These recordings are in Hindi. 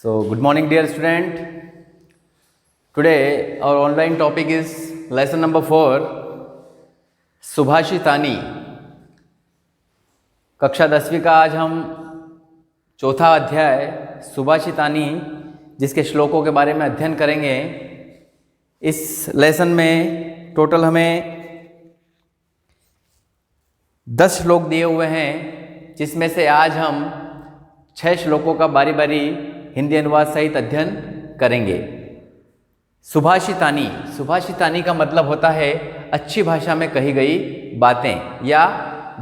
So, good morning, dear student. Today, our online topic is lesson number 4, सुभाषितानी. कक्षा 10वीं का आज हम चौथा अध्याय सुभाषितानी जिसके श्लोकों के बारे में अध्ययन करेंगे. इस लेसन में टोटल हमें 10 श्लोक दिए हुए हैं, जिसमें से आज हम 6 श्लोकों का बारी बारी हिंदी अनुवाद सहित अध्ययन करेंगे. सुभाषितानी. सुभाषितानी का मतलब होता है अच्छी भाषा में कही गई बातें या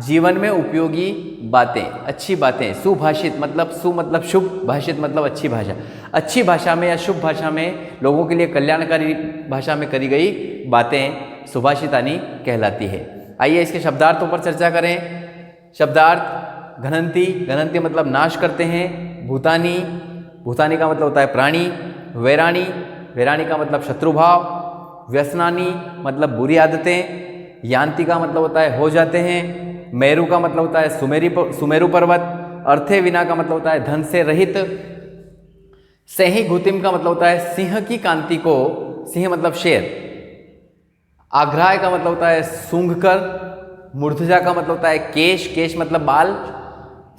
जीवन में उपयोगी बातें, अच्छी बातें. सुभाषित मतलब सु मतलब शुभ, भाषित मतलब अच्छी भाषा. अच्छी भाषा में या शुभ भाषा में लोगों के लिए कल्याणकारी भाषा में करी गई बातें सुभाषितानी कहलाती है. आइए इसके शब्दार्थों पर चर्चा करें. शब्दार्थ: घनंती. घनंती मतलब नाश करते हैं. भूतानी. भूतानी का मतलब होता है प्राणी. वैराणी. वैराणी का मतलब शत्रुभाव. व्यसनानी मतलब बुरी आदतें. यान्ति का मतलब होता है हो जाते हैं. मेरु का मतलब होता है सुमेरु पर्वत. अर्थे विना का मतलब होता है धन से रहित. सेहि घुतिम का मतलब होता है सिंह की कांति को. सिंह मतलब शेर. आग्राय का मतलब होता है सूंघ कर. मूर्धजा का मतलब होता है केश. केश मतलब बाल.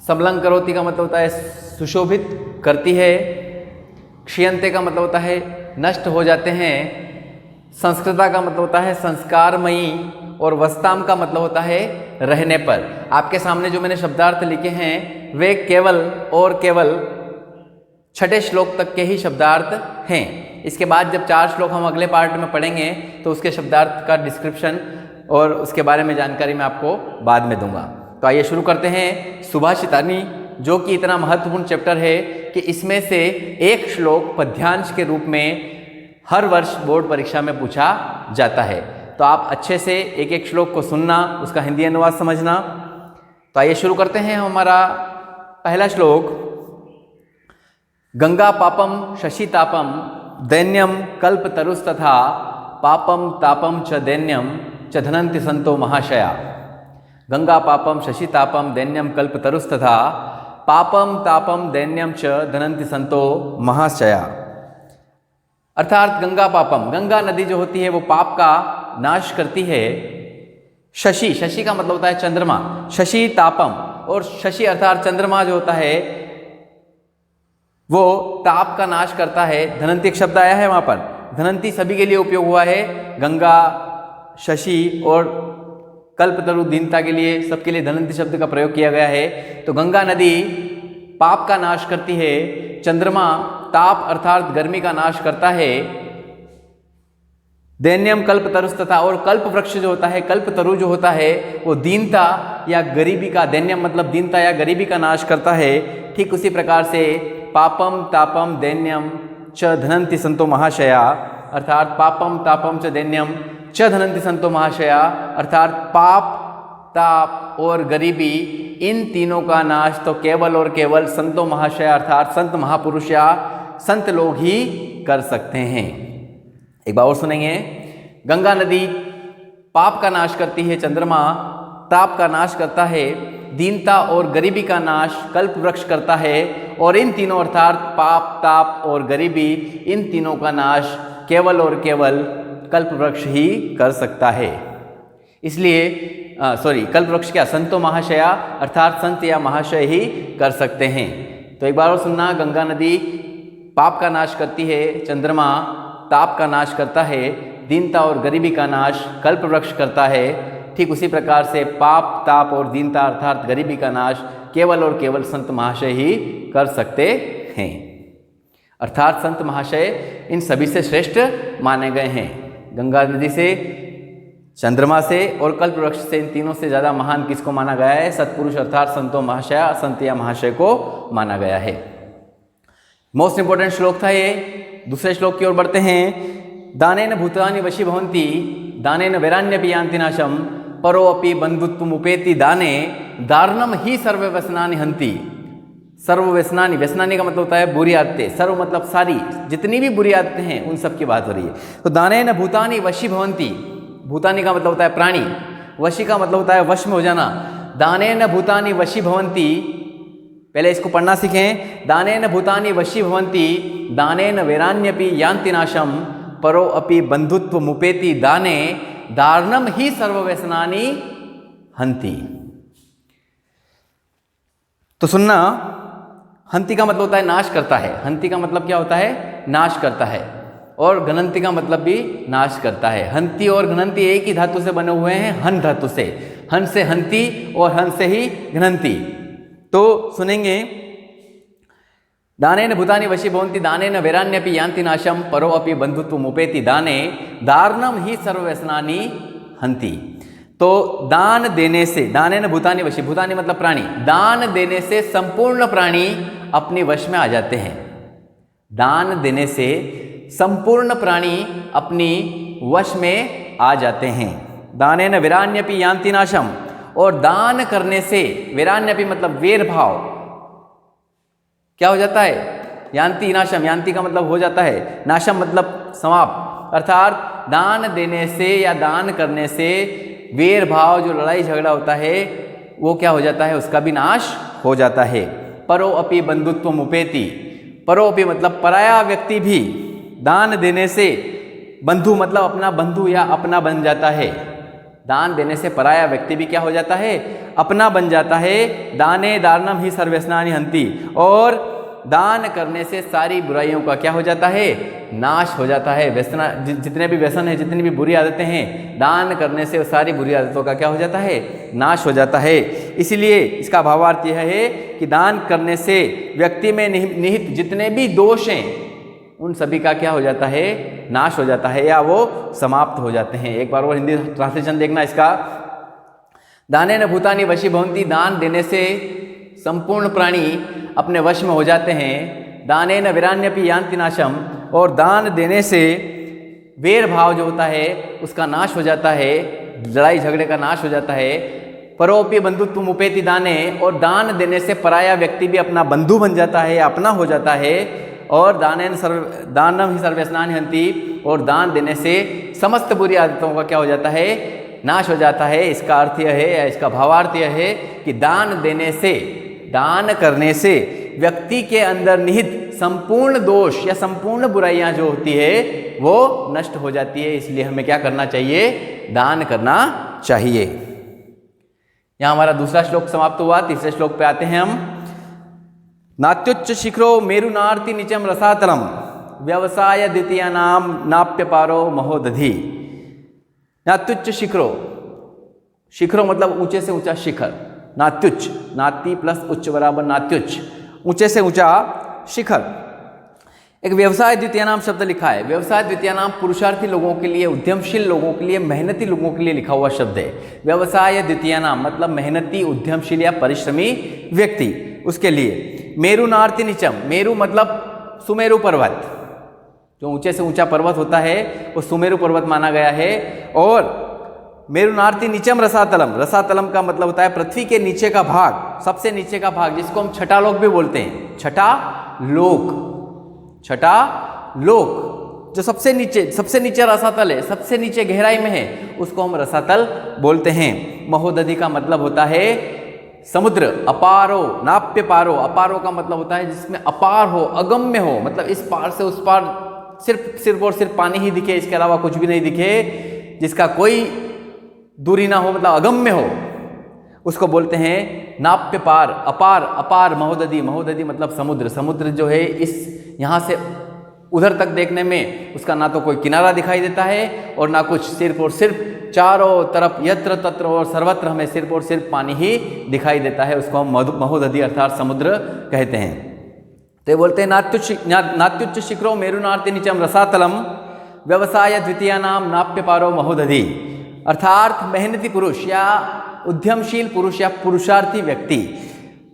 समलंग करोति का मतलब होता है सुशोभित करती है. क्षीयंते का मतलब होता है नष्ट हो जाते हैं. संस्कृता का मतलब होता है संस्कारमयी. और वस्ताम का मतलब होता है रहने पर. आपके सामने जो मैंने शब्दार्थ लिखे हैं वे केवल और केवल 6ठे श्लोक तक के ही शब्दार्थ हैं. इसके बाद जब 4 श्लोक हम अगले पार्ट में पढ़ेंगे तो उसके शब्दार्थ का डिस्क्रिप्शन और उसके बारे में जानकारी मैं आपको बाद में दूंगा. तो आइए शुरू करते हैं. सुभाषितानी जो कि इतना महत्वपूर्ण चैप्टर है कि इसमें से एक श्लोक पद्यांश के रूप में हर वर्ष बोर्ड परीक्षा में पूछा जाता है. तो आप अच्छे से एक एक श्लोक को सुनना, उसका हिंदी अनुवाद समझना. तो आइए शुरू करते हैं. हमारा पहला श्लोक: गंगा पापम शशि तापम दैन्यम कल्प तरुस्तथा पापम तापम च दैन्यम च धनंति संतो महाशया. गंगा पापम शशि तापम दैन्यम कल्प तरुस्तथा पापम तापम दैन्यम च धनंति संतो महाशया. अर्थात गंगा पापम, गंगा नदी जो होती है वो पाप का नाश करती है. शशि, शशि का मतलब होता है चंद्रमा. शशि तापम, और शशि अर्थात चंद्रमा जो होता है वो ताप का नाश करता है. धनंती एक शब्द आया है वहां पर. धनंती सभी के लिए उपयोग हुआ है. गंगा, शशि और कल्पतरु दीनता के लिए, सबके लिए धनंती शब्द का प्रयोग किया गया है. तो गंगा नदी पाप का नाश करती है. चंद्रमा ताप अर्थात गर्मी का नाश करता है. दैन्यम कल्पतरुस्तथा, और कल्प वृक्ष जो होता है, कल्पतरु जो होता है वो दीनता या गरीबी का, दैन्यम मतलब दीनता या गरीबी का नाश करता है. ठीक उसी प्रकार से पापम तापम दैन्यम च धनंति संतो महाशया, अर्थात पापम तापम च दैन्यम च धनंति संतो महाशया, अर्थात पाप, ताप और गरीबी, इन तीनों का नाश तो केवल और केवल संतो महाशया अर्थात संत महापुरुष या संत लोग ही कर सकते हैं. एक बार और सुनेंगे. गंगा नदी पाप का नाश करती है. चंद्रमा ताप का नाश करता है. दीनता और गरीबी का नाश कल्प वृक्ष करता है. और इन तीनों अर्थात पाप, ताप और गरीबी, इन तीनों का नाश केवल और केवल कल्प वृक्ष ही कर सकता है. इसलिए कल्प वृक्ष क्या, संतो महाशया अर्थात संत या महाशय ही कर सकते हैं. तो एक बार और सुनना. गंगा नदी पाप का नाश करती है. चंद्रमा ताप का नाश करता है. दीनता और गरीबी का नाश कल्प वृक्ष करता है. ठीक उसी प्रकार से पाप, ताप और दीनता अर्थात गरीबी का नाश केवल और केवल संत महाशय ही कर सकते हैं. अर्थात संत महाशय इन सभी से श्रेष्ठ माने गए हैं. गंगा नदी से, चंद्रमा से और कल्प वृक्ष से, इन तीनों से ज़्यादा महान किसको माना गया है? सत्पुरुष अर्थात संतो महाशय, संत या महाशय को माना गया है. मोस्ट इंपोर्टेंट श्लोक था ये. दूसरे श्लोक की ओर बढ़ते हैं. दानेन भूतानि वशी भवन्ति दानेन वैराण्यपि यान्ति नाशम परो अपि बंधुत्वम उपेति दाने दारुणम ही सर्व व्यसनानि हन्ति. सर्व व्यसनानि, व्यसनानि का मतलब होता है बुरी आदतें. सर्व मतलब सारी, जितनी भी बुरी आदतें हैं उन सब की बात हो रही है. तो दानेन भूतानि वशी भवन्ति, भूतानि का मतलब होता है प्राणी. वशी का मतलब होता है वश में हो जाना. दानेन भूतानि वशी भवन्ति, पहले इसको पढ़ना सीखें। दानेन भूतानि वशी भवन्ति दानेन वैरान्यपि यान्ति नाशम परो अपि बंधुत्व मुपेति दाने दारणम ही सर्वव्यसनानि हंति। तो सुनना, हंति का मतलब होता है नाश करता है। हंति का मतलब क्या होता है? नाश करता है। और घनंति का मतलब भी नाश करता है। हंति और घनंति एक ही धातु से बने हुए हैं, हन धातु से। हन से हंति और हन से ही घनंति। तो सुनेंगे, दानेन भूतानि वशी भवन्ति दानेन वैरान्यपि यान्ति नाशम परो अपि बंधुत्व मुपेति दाने दारणम ही सर्वव्यसनानि हंति। तो दान देने से, दानेन भूतानि वशी, भूतानि मतलब प्राणी, दान देने से संपूर्ण प्राणी अपने वश में आ जाते हैं। दान देने से संपूर्ण प्राणी अपनी वश में आ जाते हैं। दानेन वैरान्यपि यान्ति नाशम, और दान करने से, वैरान्यपि मतलब वेर भाव, क्या हो जाता है? यान्ति नाशम, यान्ति का मतलब हो जाता है, नाशम मतलब समाप्त। अर्थात दान देने से या दान करने से वेर भाव, जो लड़ाई झगड़ा होता है, वो क्या हो जाता है? उसका भी नाश हो जाता है। परो अपि बंधुत्व मुपेति, परो अपि मतलब पराया व्यक्ति भी दान देने से, बंधु मतलब अपना बंधु या अपना बन जाता है। दान देने से पराया व्यक्ति भी क्या हो जाता है? अपना बन जाता है। दाने दारणम ही सर्वव्यसनानि हंति, और दान करने से सारी बुराइयों का क्या हो जाता है? नाश हो जाता है। व्यसना, जितने भी व्यसन है, जितनी भी बुरी आदतें हैं, दान करने से सारी बुरी आदतों का क्या हो जाता है? नाश हो जाता है। इसीलिए इसका भावार्थ यह है कि दान करने से व्यक्ति में निहित जितने भी दोष हैं, उन सभी का क्या हो जाता है? नाश हो जाता है, या वो समाप्त हो जाते हैं। एक बार वो हिंदी ट्रांसलेशन देखना इसका। दानेन भूतानि वशी भवन्ति, दान देने से संपूर्ण प्राणी अपने वश में हो जाते हैं। दानेन वैरान्यपि यान्ति नाशम, और दान देने से वेर भाव जो होता है उसका नाश हो जाता है, लड़ाई झगड़े का नाश हो जाता है। परोपि बंधुत्व मुपेति दाने, और दान देने से पराया व्यक्ति भी अपना बंधु बन जाता है, अपना हो जाता है। और दानम ही सर्वव्यसनानि हंति, और दान देने से समस्त बुरी आदतों का क्या हो जाता है? नाश हो जाता है। इसका अर्थ यह है, या इसका भावार्थ यह है कि दान देने से, दान करने से व्यक्ति के अंदर निहित संपूर्ण दोष या संपूर्ण बुराइयां जो होती है वो नष्ट हो जाती है। इसलिए हमें क्या करना चाहिए? दान करना चाहिए। यहां हमारा दूसरा श्लोक समाप्त हुआ। तीसरे श्लोक पे आते हैं हम। नात्युच्च शिखरो मेरुनार्ति निचम रसातलम व्यवसाय द्वितीय नाम नाप्य पारो महोदधि। नात्युच्च शिखरो, शिखरो मतलब ऊंचे से ऊंचा शिखर। नात्युच्च, नाति प्लस उच्च बराबर नात्युच्च, ऊंचे से ऊंचा शिखर। एक व्यवसाय द्वितीय नाम शब्द लिखा है। व्यवसाय द्वितीय नाम पुरुषार्थी लोगों के लिए, उद्यमशील लोगों के लिए, मेहनती लोगों के लिए लिखा हुआ शब्द है। व्यवसाय द्वितीय नाम मतलब मेहनती, उद्यमशील या परिश्रमी व्यक्ति, उसके लिए। मेरुनार्ति नीचम, मेरु मतलब सुमेरु पर्वत, जो ऊंचे से ऊंचा पर्वत होता है वो सुमेरु पर्वत माना गया है। और मेरुनार्ति नीचम रसातलम, रसातलम का मतलब होता है पृथ्वी के नीचे का भाग, सबसे नीचे का भाग, जिसको हम छठा लोक भी बोलते हैं। छठा लोक, छठा लोक, जो सबसे नीचे रसातल है, सबसे नीचे गहराई में है, उसको हम रसातल बोलते हैं। महोदधि का मतलब होता है समुद्र। अपारो, नाप्य पारो, अपारो का मतलब होता है जिसमें अपार हो, अगम्य हो, मतलब इस पार से उस पार सिर्फ और सिर्फ पानी ही दिखे, इसके अलावा कुछ भी नहीं दिखे, जिसका कोई दूरी ना हो, मतलब अगम्य हो, उसको बोलते हैं नाप्य पार। अपार, अपार महोदधि, महोदधि मतलब समुद्र। समुद्र जो है इस यहाँ से उधर तक देखने में उसका ना तो कोई किनारा दिखाई देता है और ना कुछ, सिर्फ और सिर्फ चारों तरफ यत्र तत्र और सर्वत्र हमें सिर्फ और सिर्फ पानी ही दिखाई देता है। उसको हम महोदधि अर्थात समुद्र कहते हैं। तो ये बोलते हैं नात्युच्च शिखरो मेरुनार्ति नीचम रसातलम व्यवसाय द्वितीय नाम नाप्य पारो महोदधि। अर्थात मेहनती पुरुष या उद्यमशील पुरुष या पुरुषार्थी व्यक्ति,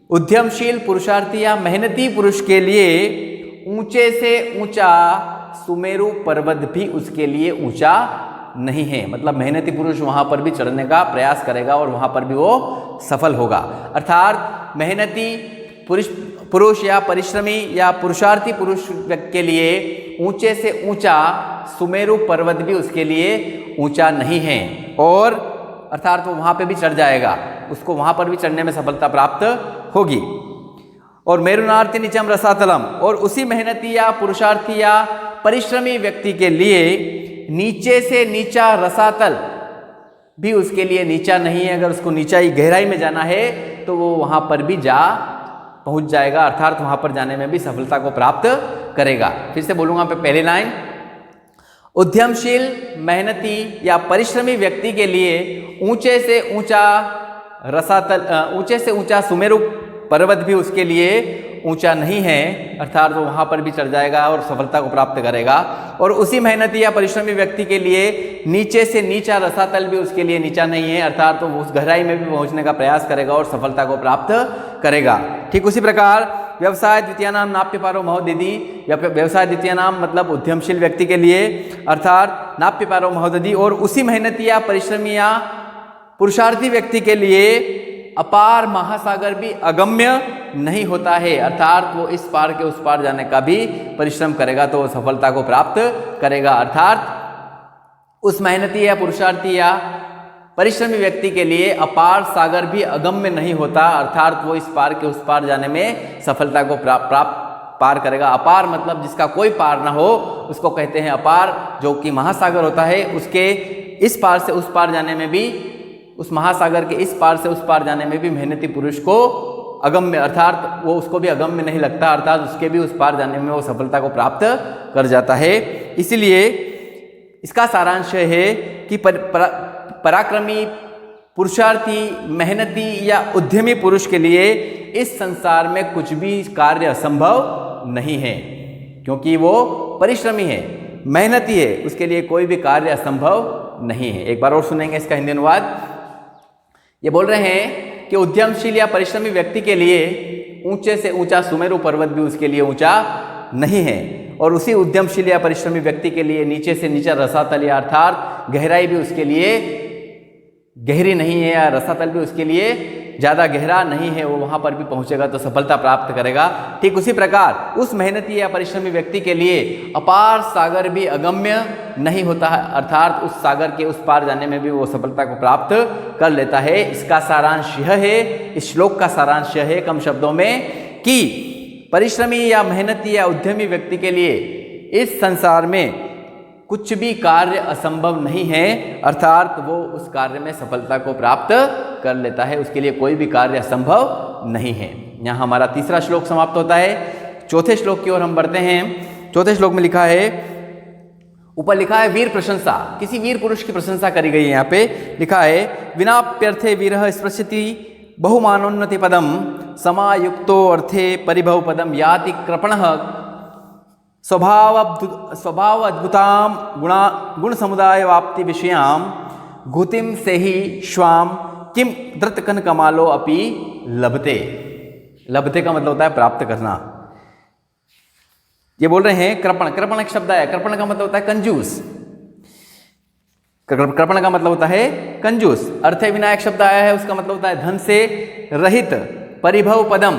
उद्यमशील पुरुषार्थी या मेहनती पुरुष के लिए ऊंचे से ऊंचा सुमेरु पर्वत भी उसके लिए ऊंचा नहीं है। मतलब मेहनती पुरुष वहां पर भी चढ़ने का प्रयास करेगा और वहां पर भी वो सफल होगा। अर्थात मेहनती पुरुष या परिश्रमी या पुरुषार्थी पुरुष के लिए ऊंचे से ऊंचा सुमेरु पर्वत भी उसके लिए ऊंचा नहीं है, और अर्थात वो वहां पे भी चढ़ जाएगा, उसको वहां पर भी चढ़ने में सफलता प्राप्त होगी। और मेरुनार्थी नीचम रसातलम, और उसी मेहनती या पुरुषार्थी या परिश्रमी व्यक्ति के लिए नीचे से नीचा रसातल भी उसके लिए नीचा नहीं है। अगर उसको नीचाई गहराई में जाना है तो वो वहाँ पर भी पहुँच जाएगा, अर्थात वहाँ पर जाने में भी सफलता को प्राप्त करेगा। फिर से बोलूँगा पहली लाइन, उद्यमशील मेहनती या परिश्रमी व्यक्ति के लिए ऊंचे से ऊंचा रसातल, ऊंचे से ऊंचा सुमेरु पर्वत भी उसके लिए ऊंचा नहीं है, अर्थात वो वहाँ पर भी चढ़ जाएगा और सफलता को प्राप्त करेगा। और उसी मेहनती या परिश्रमी व्यक्ति के लिए नीचे से नीचा रसातल भी उसके लिए नीचा नहीं है, अर्थात तो वो उस गहराई में भी पहुँचने का प्रयास करेगा और सफलता को प्राप्त करेगा। ठीक उसी प्रकार व्यवसाय द्वितीय नाम नाप्य पारो महोदधि, व्यवसाय द्वितीय नाम मतलब उद्यमशील व्यक्ति के लिए, अर्थात नाप्य पारो महोदधि, और उसी मेहनती या परिश्रमी या पुरुषार्थी व्यक्ति के लिए अपार महासागर भी अगम्य नहीं होता है, अर्थात वो इस पार के उस पार जाने का भी परिश्रम करेगा तो वो सफलता को प्राप्त करेगा। अर्थात उस मेहनती या पुरुषार्थी या परिश्रमी व्यक्ति के लिए अपार सागर भी अगम्य नहीं होता, अर्थात वो इस पार के उस पार जाने में सफलता को पार करेगा। अपार मतलब जिसका कोई पार ना हो उसको कहते हैं अपार, जो कि महासागर होता है उसके इस पार से उस पार जाने में भी, उस महासागर के इस पार से उस पार जाने में भी मेहनती पुरुष को अगम्य, अर्थात वो उसको भी अगम्य नहीं लगता, अर्थात उसके भी उस पार जाने में वो सफलता को प्राप्त कर जाता है। इसीलिए इसका सारांश है कि पराक्रमी, पुरुषार्थी, मेहनती या उद्यमी पुरुष के लिए इस संसार में कुछ भी कार्य असंभव नहीं है, क्योंकि वो परिश्रमी है, मेहनती है, उसके लिए कोई भी कार्य असंभव नहीं है। एक बार और सुनेंगे इसका हिंदी अनुवाद। ये बोल रहे हैं कि उद्यमशील या परिश्रमी व्यक्ति के लिए ऊंचे से ऊंचा सुमेरु पर्वत भी उसके लिए ऊंचा नहीं है, और उसी उद्यमशील या परिश्रमी व्यक्ति के लिए नीचे से नीचा रसातल या अर्थात गहराई भी उसके लिए गहरी नहीं है, या रसातल भी उसके लिए ज़्यादा गहरा नहीं है, वो वहाँ पर भी पहुँचेगा तो सफलता प्राप्त करेगा। ठीक उसी प्रकार उस मेहनती या परिश्रमी व्यक्ति के लिए अपार सागर भी अगम्य नहीं होता है, अर्थात उस सागर के उस पार जाने में भी वो सफलता को प्राप्त कर लेता है। इसका सारांश यह है, इस श्लोक का सारांश यह है कम शब्दों में कि परिश्रमी या मेहनती या उद्यमी व्यक्ति के लिए इस संसार में कुछ भी कार्य असंभव नहीं है, अर्थात वो उस कार्य में सफलता को प्राप्त कर लेता है, उसके लिए कोई भी कार्य असंभव नहीं है। यहाँ हमारा तीसरा श्लोक समाप्त होता है। चौथे श्लोक की ओर हम बढ़ते हैं। चौथे श्लोक में लिखा है, ऊपर लिखा है वीर प्रशंसा, किसी वीर पुरुष की प्रशंसा करी गई है। यहाँ पे लिखा है विनाप्यर्थे वीरः स्पृशति बहुमानोन्नति पदम समायुक्तो अर्थे परिभव पदम याति कृपणः स्वभाव अद्भुताम गुण समुदाय वाप्ति विषयाम घुतिम से ही श्वाम किम द्रतकन कमालो अपि लभते। लभते का मतलब होता है प्राप्त करना। ये बोल रहे हैं कृपण, कृपण एक शब्द है, कृपण का मतलब होता है कंजूस, कृपण का मतलब होता है कंजूस। अर्थे विनायक शब्द आया है, उसका मतलब होता है धन से रहित। परिभव पदम,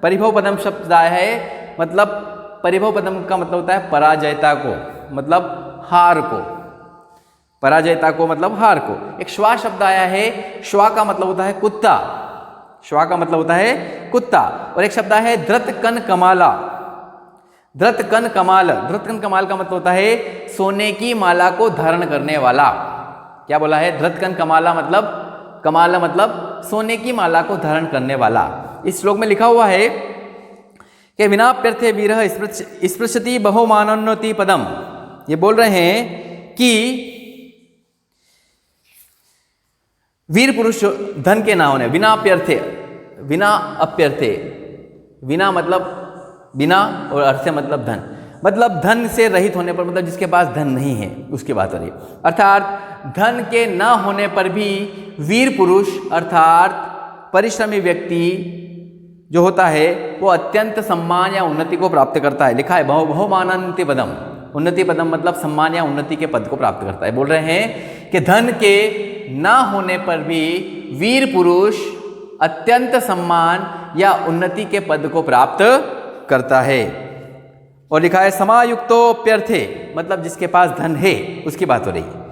परिभव पदम शब्द आया है, मतलब परिभव पदम का मतलब होता है पराजयता को, मतलब हार को, पराजयता को मतलब हार को। एक श्वा शब्द आया है, श्वा का मतलब होता है कुत्ता, श्वा का मतलब होता है कुत्ता। और एक शब्द आया है धृतकन कमाला, धृतकन कमाल, धृतकन कमाल का मतलब होता है सोने की माला को धारण करने वाला। क्या बोला है? धृतकन कमाला मतलब, कमाला मतलब सोने की माला को धारण करने वाला। इस श्लोक में लिखा हुआ है कि विनाप्यर्थे वीरः स्पृशति बहुमानोन्नति पदम। ये बोल रहे हैं कि वीर पुरुष धन के ना होने, विनाप्यर्थे, विना अप्यर्थे, विना मतलब बिना और अर्थे मतलब धन, मतलब धन से रहित होने पर, मतलब जिसके पास धन नहीं है उसकी बात हो रही है। अर्थात धन के ना होने पर भी वीर पुरुष अर्थात परिश्रमी व्यक्ति जो होता है वो अत्यंत सम्मान या उन्नति को प्राप्त करता है। लिखा है बहुमानन्ति पदम, उन्नति पदम मतलब सम्मान या उन्नति के पद को प्राप्त करता है। बोल रहे हैं कि धन के ना होने पर भी वीर पुरुष अत्यंत सम्मान या उन्नति के पद को प्राप्त करता है। और लिखा है समायुक्तोप्यर्थे, मतलब जिसके पास धन है उसकी बात हो रही है।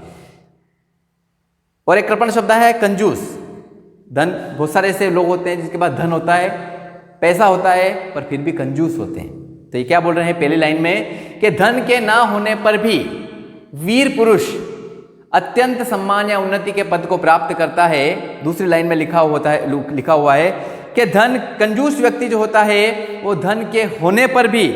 और एक कृपण शब्द है कंजूस। धन, बहुत सारे ऐसे लोग होते हैं जिसके पास धन होता है, पैसा होता है पर फिर भी कंजूस होते हैं। तो ये क्या बोल रहे हैं पहली लाइन में कि धन के ना होने पर भी वीर पुरुष अत्यंत सम्मान या उन्नति के पद को प्राप्त करता है। दूसरी लाइन में लिखा हुआ है कि धन कंजूस व्यक्ति जो होता है वो धन के होने पर भी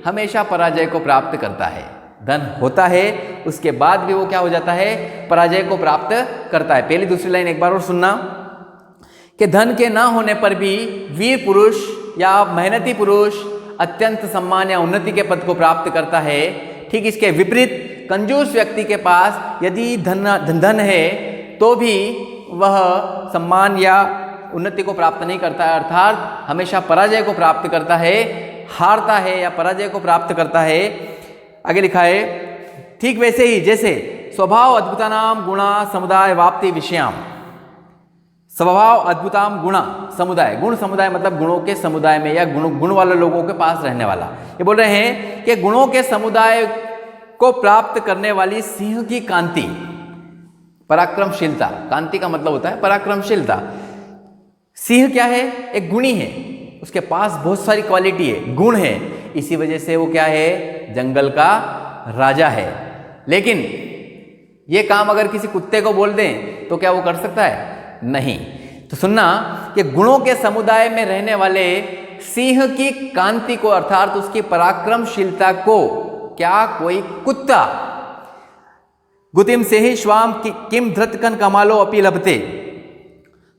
हमेशा पराजय को प्राप्त करता है। धन होता है उसके बाद भी वो क्या हो जाता है, पराजय को प्राप्त करता है। पहली दूसरी लाइन एक बार और सुनना कि धन के ना होने पर भी वीर पुरुष या मेहनती पुरुष अत्यंत सम्मान या उन्नति के पद को प्राप्त करता है। ठीक इसके विपरीत कंजूस व्यक्ति के पास यदि धन है तो भी वह सम्मान या उन्नति को प्राप्त नहीं करता है, अर्थात हमेशा पराजय को प्राप्त करता है, हारता है या पराजय को प्राप्त करता है। आगे लिखा है ठीक वैसे ही जैसे स्वभाव अद्भुतानाम गुणा समुदाय वाप्ति विषयाम। स्वभाव अद्भुताम गुणा समुदाय, गुण समुदाय मतलब गुणों के समुदाय में या गुण वाले लोगों के पास रहने वाला। ये बोल रहे हैं कि गुणों के समुदाय को प्राप्त करने वाली सिंह की कांति, पराक्रमशीलता, कांति का मतलब होता है पराक्रमशीलता। सिंह क्या है, एक गुणी है, उसके पास बहुत सारी क्वालिटी है, गुण है, इसी वजह से वो क्या है, जंगल का राजा है। लेकिन ये काम अगर किसी कुत्ते को बोल दें तो क्या वो कर सकता है? नहीं। तो सुनना कि गुणों के समुदाय में रहने वाले सिंह की कांति को अर्थात उसकी पराक्रमशीलता को क्या कोई कुत्ता गुतिम से ही श्वाम किम धृतकन कमालो अपि लभते।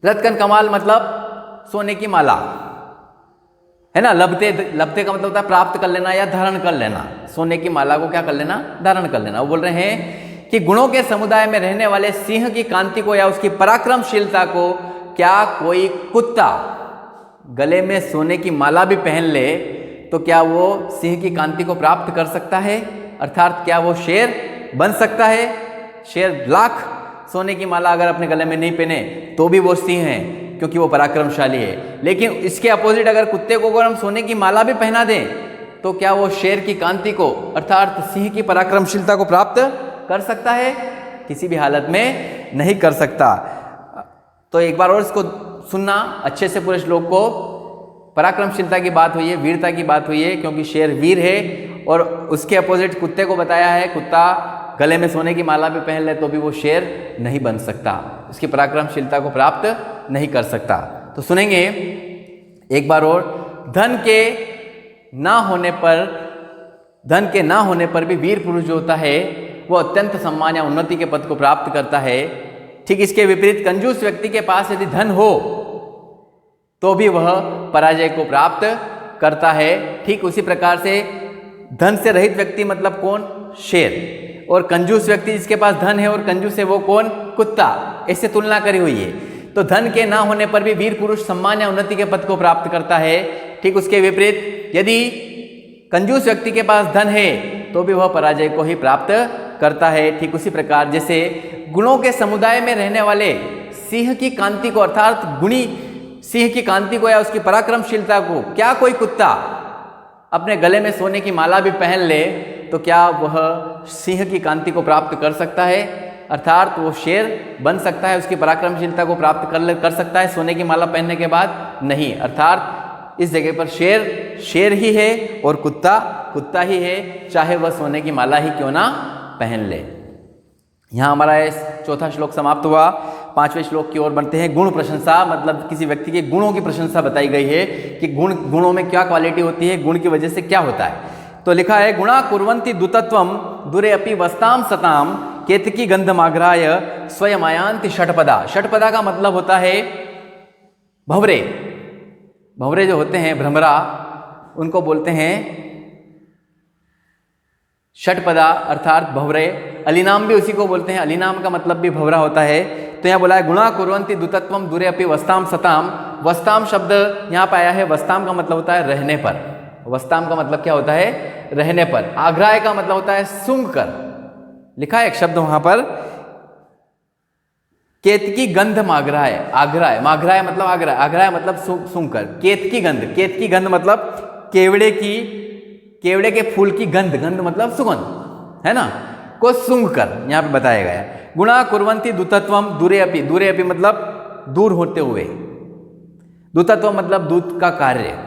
धृतकन कमाल मतलब सोने की माला है ना, लभते का मतलब होता है प्राप्त कर लेना या धारण कर लेना। सोने की माला को क्या कर लेना, धारण कर लेना। वो बोल रहे हैं कि गुणों के समुदाय में रहने वाले सिंह की कांति को या उसकी पराक्रमशीलता को क्या कोई कुत्ता गले में सोने की माला भी पहन ले तो क्या वो सिंह की कांति को प्राप्त कर सकता है? अर्थात क्या वो शेर बन सकता है? शेर लाख सोने की माला अगर अपने गले में नहीं पहने तो भी वो सिंह है, क्योंकि वो पराक्रमशाली है। लेकिन इसके अपोजिट अगर कुत्ते को अगर हम सोने की माला भी पहना दें तो क्या वो शेर की कांति को अर्थात सिंह की पराक्रमशीलता को प्राप्त कर सकता है? किसी भी हालत में नहीं कर सकता। तो एक बार और इसको सुनना अच्छे से पूरे श्लोक को। पराक्रमशीलता की बात हुई है, वीरता की बात हुई है, क्योंकि शेर वीर है, और उसके अपोजिट कुत्ते को बताया है कुत्ता गले में सोने की माला भी पहन ले तो भी वो शेर नहीं बन सकता, उसकी पराक्रमशीलता को प्राप्त नहीं कर सकता। तो सुनेंगे एक बार और। धन के ना होने पर भी वीर पुरुष जो होता है वो अत्यंत सम्मान या उन्नति के पद को प्राप्त करता है। ठीक इसके विपरीत कंजूस व्यक्ति के पास यदि धन हो तो भी वह पराजय को प्राप्त करता है। ठीक उसी प्रकार से धन से रहित व्यक्ति मतलब कौन? शेर। और कंजूस व्यक्ति जिसके पास धन है और कंजूस है वो कौन? कुत्ता। ऐसे तुलना करी हुई है। तो धन के ना होने पर भी वीर पुरुष सम्मान या उन्नति के पद को प्राप्त करता है। ठीक उसके विपरीत यदि कंजूस व्यक्ति के पास धन है तो भी वह पराजय को ही प्राप्त करता है। ठीक उसी प्रकार जैसे गुणों के समुदाय में रहने वाले सिंह की कांति को अर्थात गुणी सिंह की कांति को या उसकी पराक्रमशीलता को क्या कोई कुत्ता अपने गले में सोने की माला भी पहन ले तो क्या वह सिंह की कांति को प्राप्त कर सकता है? अर्थात वो शेर बन सकता है, उसकी पराक्रमशीलता को प्राप्त कर सकता है सोने की माला पहनने के बाद? नहीं। अर्थात इस जगह पर शेर ही है और कुत्ता ही है, चाहे वह सोने की माला ही क्यों ना पहन ले। यहाँ हमारा चौथा श्लोक समाप्त हुआ। पांचवें श्लोक की ओर बढ़ते हैं। गुण प्रशंसा मतलब किसी व्यक्ति के गुणों की प्रशंसा बताई गई है कि गुणों में क्या क्वालिटी होती है, गुण की वजह से क्या होता है। तो लिखा है गुणा कुर्वन्ति दुतत्वम दुरे अपि वस्ताम सताम केतकी गंधमाग्राय स्वयमायांति षटपदा। षटपदा का मतलब होता है भंवरे। भंवरे जो होते हैं भ्रमरा, उनको बोलते हैं षटपदा अर्थात भंवरे। अलिनाम भी उसी को बोलते हैं, अलिनाम का मतलब भी भंवरा होता है। तो यहाँ बोला है गुणा कुर्वन्ति दुतत्वम दुरे अपि वस्ताम सताम। वस्ताम शब्द यहाँ पे आया है, वस्ताम का मतलब होता है रहने पर। वस्ताम का मतलब क्या होता है? रहने पर। आग्राय का मतलब होता है सूंघ कर। लिखा है एक शब्द वहां पर केतकी गंध माग्राय। आग्राय माग्राय मतलब आग्राय मतलब सूंघ कर। केतकी गंध मतलब केवड़े के फूल की गंध मतलब सुगंध है ना, को सूंघ कर यहाँ पे बताया गया। गुणा कुर्वन्ति दुतत्वम दूरे अपि मतलब दूर होते हुए। दुतत्व मतलब दूत का कार्य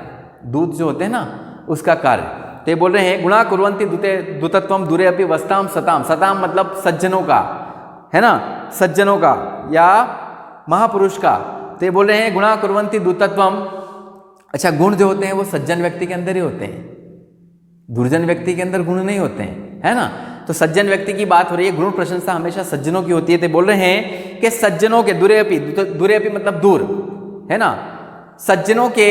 दूत जो होते हैं ना उसका कार्य। तो ये बोल रहे हैं गुणा कुर्वन्ति दूतत्वम दूरे अपि वस्ताम सताम, सताम मतलब सज्जनों का, है ना, सज्जनों का या महापुरुष का। तो ये बोल रहे हैं गुणा कुर्वन्ति दूतत्वम, अच्छा गुण जो होते हैं वो सज्जन व्यक्ति के अंदर ही होते हैं, दुर्जन व्यक्ति के अंदर गुण नहीं होते हैं, है ना। तो सज्जन व्यक्ति की बात हो रही है, गुण प्रशंसा हमेशा सज्जनों की होती है। तो बोल रहे हैं कि सज्जनों के दूरे अपि मतलब दूर, है ना, सज्जनों के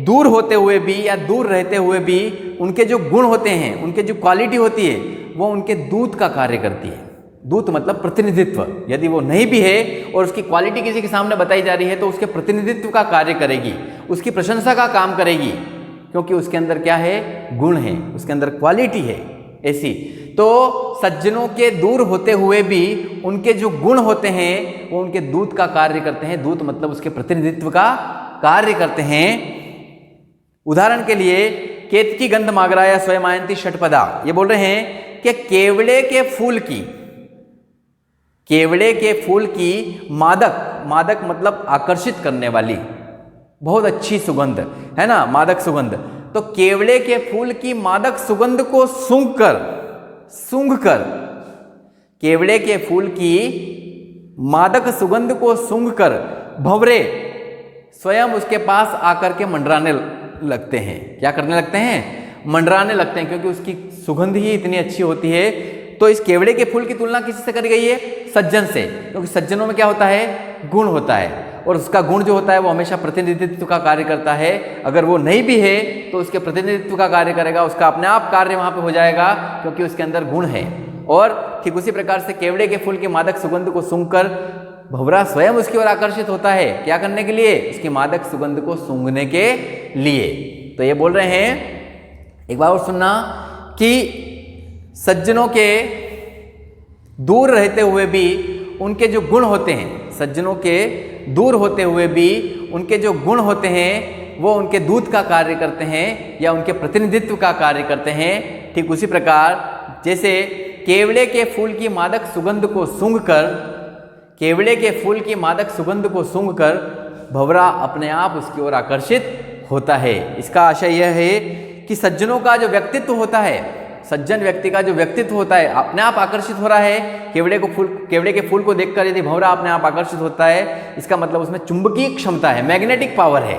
दूर होते हुए भी या दूर रहते हुए भी उनके जो गुण होते हैं, उनके जो क्वालिटी होती है वो उनके दूत का कार्य करती है। दूत मतलब प्रतिनिधित्व, यदि वो नहीं भी है और उसकी क्वालिटी किसी के सामने बताई जा रही है तो उसके प्रतिनिधित्व का कार्य करेगी, उसकी प्रशंसा का काम करेगी, क्योंकि उसके अंदर क्या है, गुण है, उसके अंदर क्वालिटी है ऐसी। तो सज्जनों के दूर होते हुए भी उनके जो गुण होते हैं वो उनके दूत का कार्य करते हैं। दूत मतलब उसके प्रतिनिधित्व का कार्य करते हैं। उदाहरण के लिए केतकी गंध मागराया स्वयमायंती षटपदा, ये बोल रहे हैं कि केवड़े के फूल की मादक मतलब आकर्षित करने वाली बहुत अच्छी सुगंध, है ना, मादक सुगंध। तो केवड़े के फूल की मादक सुगंध को सूंघकर केवड़े के फूल की मादक सुगंध को सूंघकर भंवरे स्वयं उसके पास आकर के मंडराने लगते हैं। क्या करने लगते हैं, मंडराने लगते हैं, क्योंकि उसकी सुगंध ही इतनी अच्छी होती है। तो इस केवड़े के फूल की तुलना किससे करी गई है, सज्जन से, क्योंकि सज्जनों में क्या होता है, गुण होता है, और उसका गुण जो होता है वो हमेशा प्रतिनिधित्व का कार्य करता है। अगर वो नहीं भी है तो उसके प्रतिनिधित्व का कार्य करेगा, उसका अपने आप कार्य वहां पे हो जाएगा, क्योंकि उसके अंदर गुण है। और ठीक उसी प्रकार से केवड़े के फूल की मादक सुगंध को सूंघकर भंवरा स्वयं उसकी ओर आकर्षित होता है। क्या करने के लिए, उसकी मादक सुगंध को सूंघने के लिए। तो ये बोल रहे हैं, एक बार और सुनना, कि सज्जनों के दूर रहते हुए भी उनके जो गुण होते हैं, सज्जनों के दूर होते हुए भी उनके जो गुण होते हैं वो उनके दूत का कार्य करते हैं या उनके प्रतिनिधित्व का कार्य करते हैं। ठीक उसी प्रकार जैसे केवड़े के फूल की मादक सुगंध को सूंघकर भंवरा अपने आप उसकी ओर आकर्षिक होता है। इसका आशय यह है कि सज्जनों का जो व्यक्तित्व होता है, सज्जन व्यक्ति का जो व्यक्तित्व होता है अपने आप आकर्षित हो रहा है। केवड़े के फूल को देखकर यदि भंवरा अपने आप आकर्षित होता है, इसका मतलब उसमें चुंबकीय क्षमता है, मैग्नेटिक पावर है,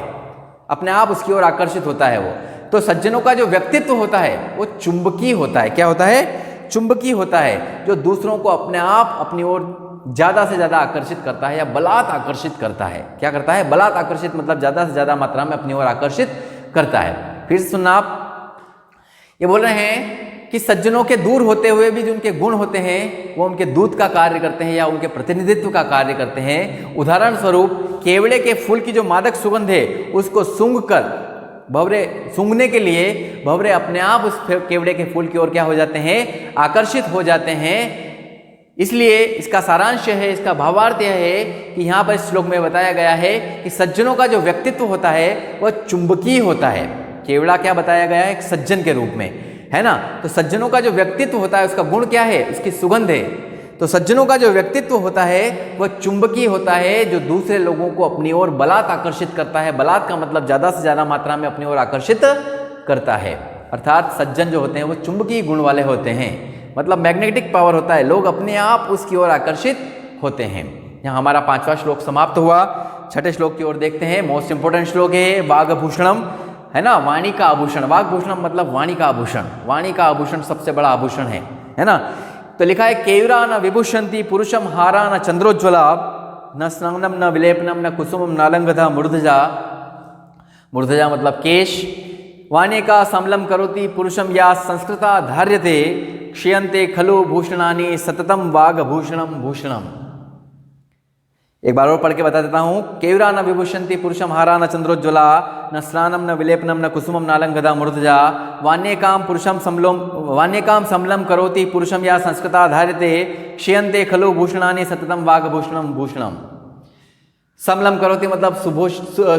अपने आप उसकी ओर आकर्षित होता है वो। तो सज्जनों का जो व्यक्तित्व होता है वो चुंबकीय होता है। क्या होता है, चुंबकीय होता है, जो दूसरों को अपने आप अपनी ओर ज्यादा से ज्यादा आकर्षित करता है या बलात् आकर्षित करता है। क्या करता है, बलात् आकर्षित मतलब ज्यादा से ज्यादा मात्रा में अपनी ओर आकर्षित करता है। फिर सुनना आप, ये बोल रहे हैं कि सज्जनों के दूर होते हुए भी जो उनके गुण होते हैं वो उनके दूत का कार्य करते हैं या उनके प्रतिनिधित्व का कार्य करते हैं। उदाहरण स्वरूप केवड़े के फूल की जो मादक सुगंध है उसको सूंघने के लिए भंवरे अपने आप उस केवड़े के फूल की ओर क्या हो जाते हैं, आकर्षित हो जाते हैं। इसलिए इसका सारांश है, इसका भावार्थ यह है कि यहाँ पर इस श्लोक में बताया गया है कि सज्जनों का जो व्यक्तित्व होता है वह चुंबकीय होता है। केवड़ा क्या बताया गया है, एक सज्जन के रूप में, है ना। तो सज्जनों का जो व्यक्तित्व होता है उसका गुण क्या है, उसकी सुगंध है। तो सज्जनों का जो व्यक्तित्व होता है वह चुंबकीय होता है, जो दूसरे लोगों को अपनी ओर बलात् आकर्षित करता है। बलात् का मतलब ज्यादा से ज्यादा मात्रा में अपनी ओर आकर्षित करता है। अर्थात सज्जन जो होते हैं वो चुंबकीय गुण वाले होते हैं, मतलब मैग्नेटिक पावर होता है, लोग अपने आप उसकी ओर आकर्षित होते हैं। यहाँ हमारा 5वां श्लोक समाप्त हुआ। 6ठे श्लोक की ओर देखते हैं। मोस्ट इंपोर्टेंट श्लोक है वागभूषणम, है ना, वाणी का आभूषण। वागभूषणम मतलब वाणी का आभूषण। वाणी का आभूषण सबसे बड़ा आभूषण है ना। तो लिखा है केयूरा न विभूषन्ति पुरुषम हारा न चंद्रोज्ज्वला न स्नानम न विलेपनम न कुसुमम नालंगधा मूर्धजा। मूर्धजा मतलब केश। वाणी का समलम करोति पुरुषम या संस्कृता धार्यते क्षीयन्ते खलु भूषणानि सततम वागभूषणम भूषणम। एक बार और पढ़ के बता देता हूँ। केयूरा न विभूषन्ति पुरुषम हारा न चंद्रोज्ज्वला न स्नानम न विलेपनम न कुसुमम नालंगधा मूर्धजा वाण्येकाम समलम करोति पुरुषम या संस्कृता धार्यते क्षीयन्ते खलु भूषणानि सततम वागभूषणम भूषणम। समलम करोति मतलब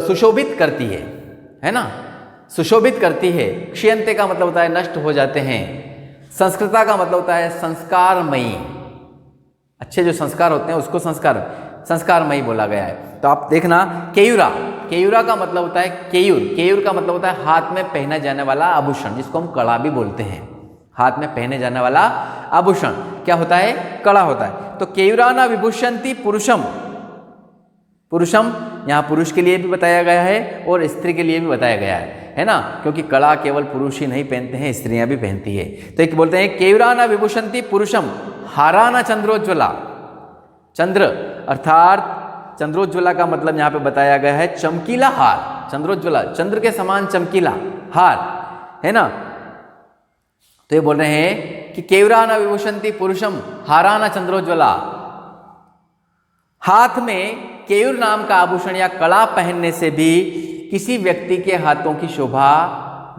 सुशोभित करती है ना, सुशोभित करती है। क्षीयन्ते का मतलब होता है नष्ट हो जाते हैं। संस्कृता का मतलब होता है संस्कारमयी, अच्छे जो संस्कार होते हैं उसको संस्कारमयी बोला गया है। तो आप देखना केयूरा केयूरा का मतलब होता है केयूर। केयूर का मतलब होता है हाथ में पहना जाने वाला आभूषण, जिसको हम कड़ा भी बोलते हैं। हाथ में पहने जाने वाला आभूषण क्या होता है? कड़ा होता है। तो केयूराना विभूषंति पुरुषम, पुरुषम यहाँ पुरुष के लिए भी बताया गया है और स्त्री के लिए भी बताया गया है ना, क्योंकि कड़ा केवल पुरुष ही नहीं पहनते हैं, स्त्रियां भी पहनती है। तो एक बोलते हैं केयूराना विभूषंति पुरुषम हाराना चंद्रोज्ज्वला। चंद्र अर्थात चंद्रोज्ज्वला का मतलब यहाँ पे बताया गया है चमकीला हार। चंद्रोज्ज्वला चंद्र के समान चमकीला हार है ना। तो ये बोल रहे हैं कि केयूराना विभूषंति पुरुषम हाराना चंद्रोज्ज्वला। हाथ में केयूर नाम का आभूषण या कड़ा पहनने से भी किसी व्यक्ति के हाथों की शोभा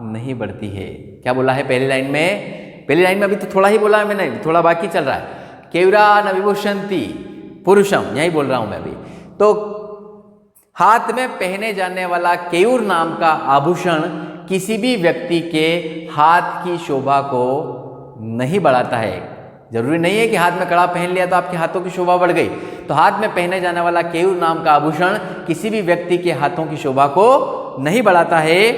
नहीं बढ़ती है। क्या बोला है पहली लाइन में? पहली लाइन में अभी तो थोड़ा ही बोला है मैंने, थोड़ा बाकी चल रहा है। केयूराना विभूषंति पुरुषम, यही बोल रहा हूं मैं अभी। तो हाथ में पहने जाने वाला केयूर नाम का आभूषण किसी भी व्यक्ति के हाथ की शोभा को नहीं बढ़ाता है। जरूरी नहीं है कि हाथ में कड़ा पहन लिया तो आपके हाथों की शोभा बढ़ गई। तो हाथ में पहने जाने वाला केयूर नाम का आभूषण किसी भी व्यक्ति के हाथों की शोभा को नहीं बढ़ाता है।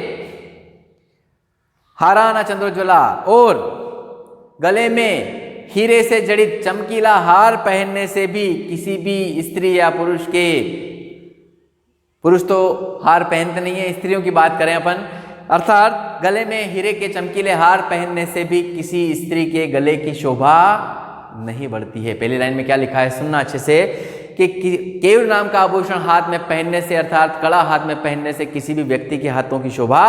हाराना चंद्रोज्ज्वला, और गले में हीरे से जड़ित चमकीला हार पहनने से भी किसी भी स्त्री या पुरुष के, पुरुष तो हार पहनते नहीं है, स्त्रियों की बात करें अपन, अर्थात गले में हीरे के चमकीले हार पहनने से भी किसी स्त्री के गले की शोभा नहीं बढ़ती है। पहली लाइन में क्या लिखा है सुनना अच्छे से, कि केयूर नाम का आभूषण हाथ में पहनने से अर्थात कड़ा हाथ में पहनने से किसी भी व्यक्ति के हाथों की शोभा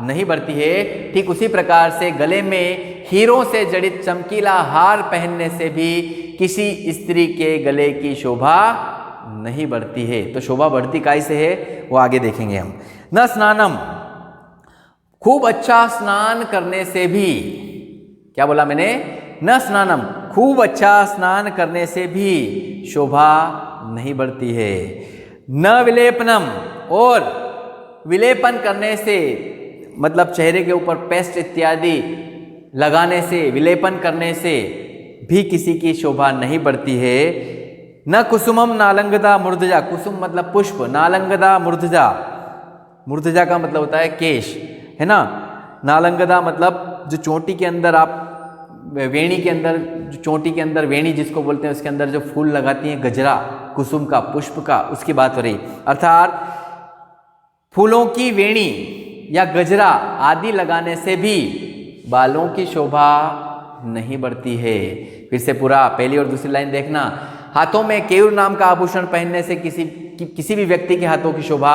नहीं बढ़ती है। ठीक उसी प्रकार से गले में हीरों से जड़ित चमकीला हार पहनने से भी किसी स्त्री के गले की शोभा नहीं बढ़ती है। तो शोभा बढ़ती काई से है वो आगे देखेंगे हम। न स्नानम, खूब अच्छा स्नान करने से भी, क्या बोला मैंने? न स्नानम, खूब अच्छा स्नान करने से भी शोभा नहीं बढ़ती है। न विलेपनम, और विलेपन करने से मतलब चेहरे के ऊपर पेस्ट इत्यादि लगाने से, विलेपन करने से भी किसी की शोभा नहीं बढ़ती है। न कुसुमम नालंगदा मूर्धजा, कुसुम मतलब पुष्प, नालंगदा मूर्धजा, मूर्धजा का मतलब होता है केश, है ना। नालंगदा मतलब जो चोटी के अंदर आप, वेणी के अंदर, जो चोटी के अंदर वेणी जिसको बोलते हैं, उसके अंदर जो फूल लगाती हैं गजरा कुसुम का, पुष्प का, उसकी बात हो रही। अर्थात फूलों की वेणी या गजरा आदि लगाने से भी बालों की शोभा नहीं बढ़ती है। फिर से पूरा पहली और दूसरी लाइन देखना। हाथों में केयूर नाम का आभूषण पहनने से किसी भी व्यक्ति के हाथों की शोभा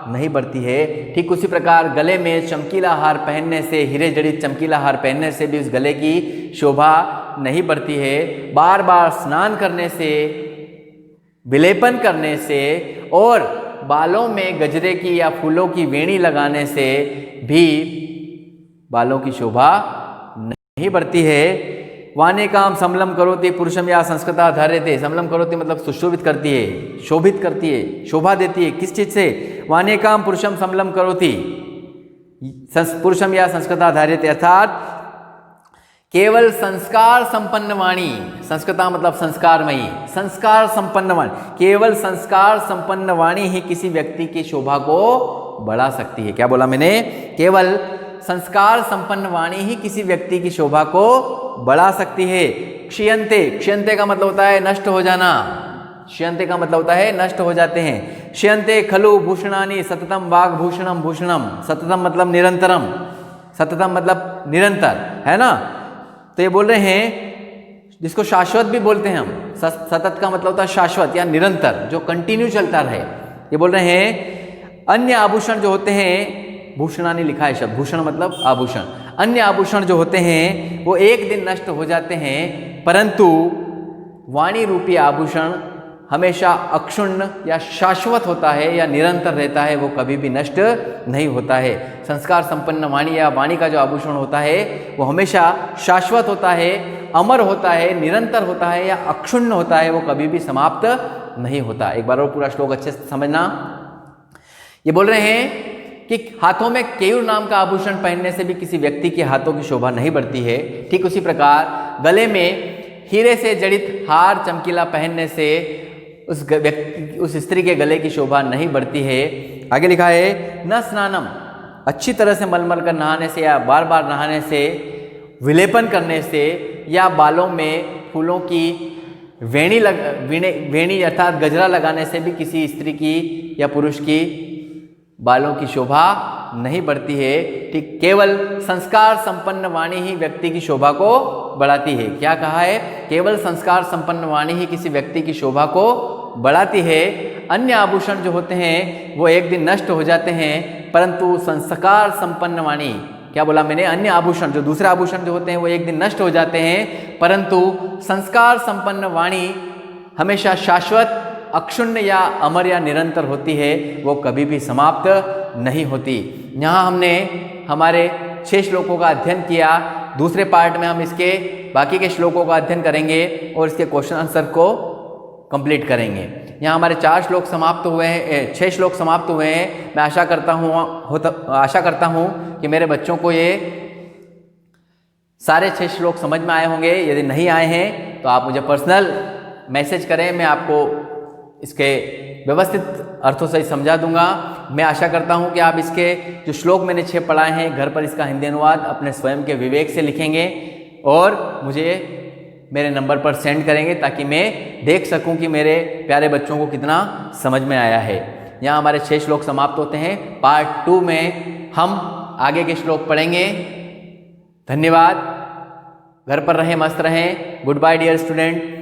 नहीं बढ़ती है। ठीक उसी प्रकार गले में चमकीला हार पहनने से, हीरे जड़ित चमकीला हार पहनने से भी उस गले की शोभा नहीं बढ़ती है। बार बार स्नान करने से, विलेपन करने से और बालों में गजरे की या फूलों की वेणी लगाने से भी बालों की शोभा नहीं बढ़ती है। वाने काम समलम करोति पुरुषम या संस्कृता धार्यते। समलम करोति मतलब सुशोभित करती है, शोभित करती है, शोभा देती है। किस चीज से? वाने काम पुरुषम समलम करोति, पुरुषम या संस्कृता धार्यते, अर्थात केवल संस्कार संपन्न वाणी, संस्कृता मतलब संस्कारमयी, संस्कार संपन्न वाणी, केवल संस्कार संपन्न वाणी ही किसी व्यक्ति की शोभा को बढ़ा सकती है। क्या बोला मैंने? केवल संस्कार संपन्न वाणी ही किसी व्यक्ति की शोभा को बढ़ा सकती है। क्षीयन्ते, क्षीयन्ते का मतलब होता है नष्ट हो जाना, क्षीयन्ते का मतलब होता है नष्ट हो जाते हैं। क्षीयन्ते खलु भूषणानि सततम वाग भूषणम भूषणम, सततम मतलब निरंतरम, सततम मतलब निरंतर, है ना। तो ये बोल रहे हैं जिसको शाश्वत भी बोलते हैं हम, सतत का मतलब होता है शाश्वत या निरंतर, जो कंटिन्यू चलता रहे। ये बोल रहे हैं अन्य आभूषण जो होते हैं, भूषणानि लिखा है शब्द, भूषण मतलब आभूषण, अन्य आभूषण जो होते हैं वो एक दिन नष्ट हो जाते हैं, परंतु वाणी रूपी आभूषण हमेशा अक्षुण्ण या शाश्वत होता है या निरंतर रहता है, वो कभी भी नष्ट नहीं होता है। संस्कार संपन्न वाणी या वाणी का जो आभूषण होता है वो हमेशा शाश्वत होता है, अमर होता है, निरंतर होता है या अक्षुण्ण होता है, वो कभी भी समाप्त नहीं होता। एक बार और पूरा श्लोक अच्छे से समझना। ये बोल रहे हैं कि हाथों में केयूर नाम का आभूषण पहनने से भी किसी व्यक्ति के हाथों की शोभा नहीं बढ़ती है। ठीक उसी प्रकार गले में हीरे से जड़ित हार चमकीला पहनने से उस स्त्री के गले की शोभा नहीं बढ़ती है। आगे लिखा है न स्नानम, अच्छी तरह से मलमल कर नहाने से या बार बार नहाने से, विलेपन करने से या बालों में फूलों की वेणी अर्थात गजरा लगाने से भी किसी स्त्री की या पुरुष की बालों की शोभा नहीं बढ़ती है। ठीक, केवल संस्कार संपन्न वाणी ही व्यक्ति की शोभा को बढ़ाती है। क्या कहा है? केवल संस्कार संपन्न वाणी ही किसी व्यक्ति की शोभा को बढ़ाती है। अन्य आभूषण जो होते हैं वो एक दिन नष्ट हो जाते हैं, परंतु संस्कार संपन्न वाणी, क्या बोला मैंने? अन्य आभूषण, जो दूसरे आभूषण जो होते हैं वो एक दिन नष्ट हो जाते हैं, परंतु संस्कार संपन्न वाणी हमेशा शाश्वत, अक्षुण्ण या अमर या निरंतर होती है, वो कभी भी समाप्त नहीं होती। यहाँ हमने हमारे 6 श्लोकों का अध्ययन किया। दूसरे पार्ट में हम इसके बाकी के श्लोकों का अध्ययन करेंगे और इसके क्वेश्चन आंसर को कंप्लीट करेंगे। यहाँ हमारे 4 श्लोक समाप्त हुए हैं, 6 श्लोक समाप्त हुए हैं। मैं आशा करता हूँ कि मेरे बच्चों को ये सारे 6 श्लोक समझ में आए होंगे। यदि नहीं आए हैं तो आप मुझे पर्सनल मैसेज करें, मैं आपको इसके व्यवस्थित अर्थों से समझा दूंगा। मैं आशा करता हूं कि आप इसके जो श्लोक मैंने 6 पढ़ाए हैं घर पर इसका हिंदी अनुवाद अपने स्वयं के विवेक से लिखेंगे और मुझे मेरे नंबर पर सेंड करेंगे, ताकि मैं देख सकूं कि मेरे प्यारे बच्चों को कितना समझ में आया है। यहाँ हमारे 6 श्लोक समाप्त होते हैं। पार्ट 2 में हम आगे के श्लोक पढ़ेंगे। धन्यवाद। घर पर रहें, मस्त रहें। Good bye dear student.